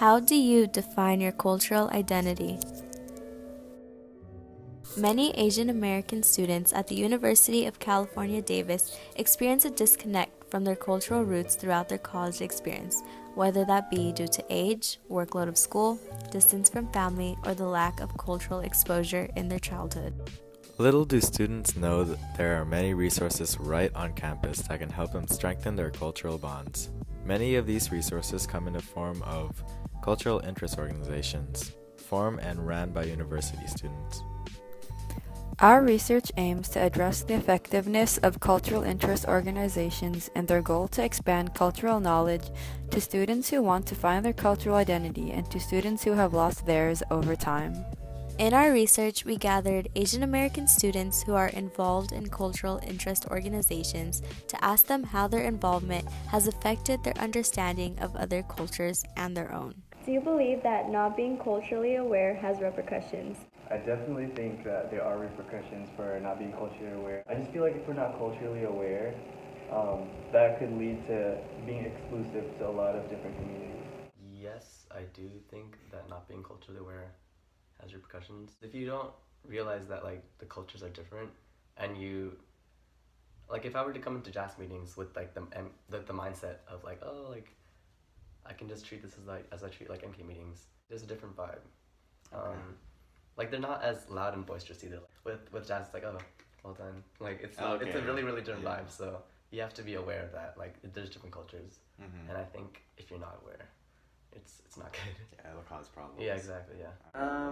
How do you define your cultural identity? Many Asian American students at the University of California, Davis experience a disconnect from their cultural roots throughout their college experience, whether that be due to age, workload of school, distance from family, or the lack of cultural exposure in their childhood. Little do students know that there are many resources right on campus that can help them strengthen their cultural bonds. Many of these resources come in the form of cultural interest organizations, formed and ran by university students. Our research aims to address the effectiveness of cultural interest organizations and their goal to expand cultural knowledge to students who want to find their cultural identity and to students who have lost theirs over time. In our research, we gathered Asian American students who are involved in cultural interest organizations to ask them how their involvement has affected their understanding of other cultures and their own. Do you believe that not being culturally aware has repercussions? I definitely think that there are repercussions for not being culturally aware. I just feel like if we're not culturally aware, that could lead to being exclusive to a lot of different communities. Yes, I do think that not being culturally aware has repercussions. If you don't realize that like the cultures are different, and you, like if I were to come into jazz meetings with like the mindset of like, oh, like I can just treat this as I treat like MK meetings, there's a different vibe. Okay. Like they're not as loud and boisterous either. With jazz, it's like, oh, well done. Like it's a really really different vibe. So you have to be aware of that. Like there's different cultures, and I think if you're not aware, it's not good. Yeah, it'll cause problems. Yeah, exactly. Yeah.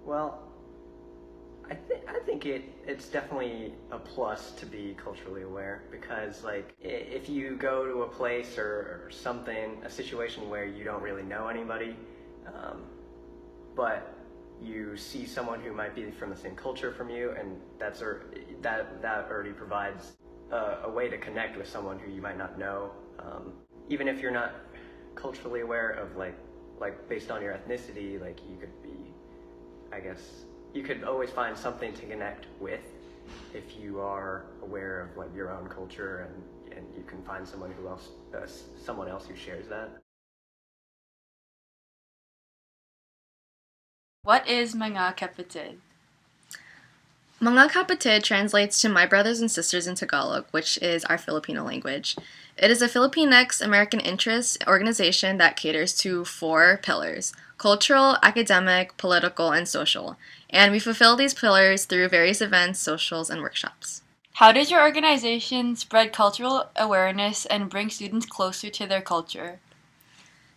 Well, I think it's definitely a plus to be culturally aware, because like if you go to a place or something, a situation where you don't really know anybody, but you see someone who might be from the same culture from you, and that already provides a way to connect with someone who you might not know, even if you're not culturally aware of like based on your ethnicity. Like you could be, I guess you could always find something to connect with if you are aware of like your own culture, and you can find someone else who shares that. What is mga kapatid? Mga kapatid translates to my brothers and sisters in Tagalog, which is our Filipino language. It is a Filipinx American interest organization that caters to 4 pillars: cultural, academic, political, and social. And we fulfill these pillars through various events, socials, and workshops. How does your organization spread cultural awareness and bring students closer to their culture?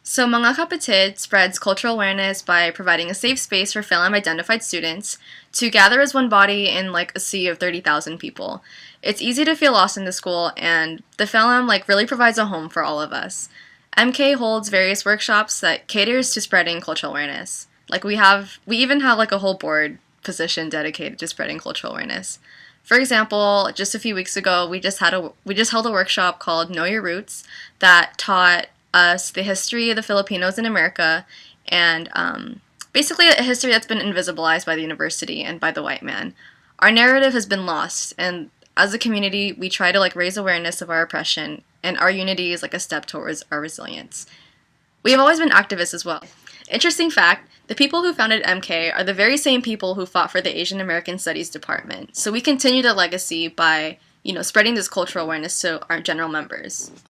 So Mga Kapatid spreads cultural awareness by providing a safe space for Philam-identified students to gather as one body in like a sea of 30,000 people. It's easy to feel lost in the school, and the Philam really provides a home for all of us. MK holds various workshops that caters to spreading cultural awareness. Like we even have like a whole board position dedicated to spreading cultural awareness. For example, just a few weeks ago, we just held a workshop called Know Your Roots that taught us the history of the Filipinos in America, and basically a history that's been invisibilized by the university and by the white man. Our narrative has been lost, and as a community, we try to raise awareness of our oppression, and our unity is like a step towards our resilience. We have always been activists as well. Interesting fact, the people who founded MK are the very same people who fought for the Asian American Studies Department. So we continue the legacy by, spreading this cultural awareness to our general members.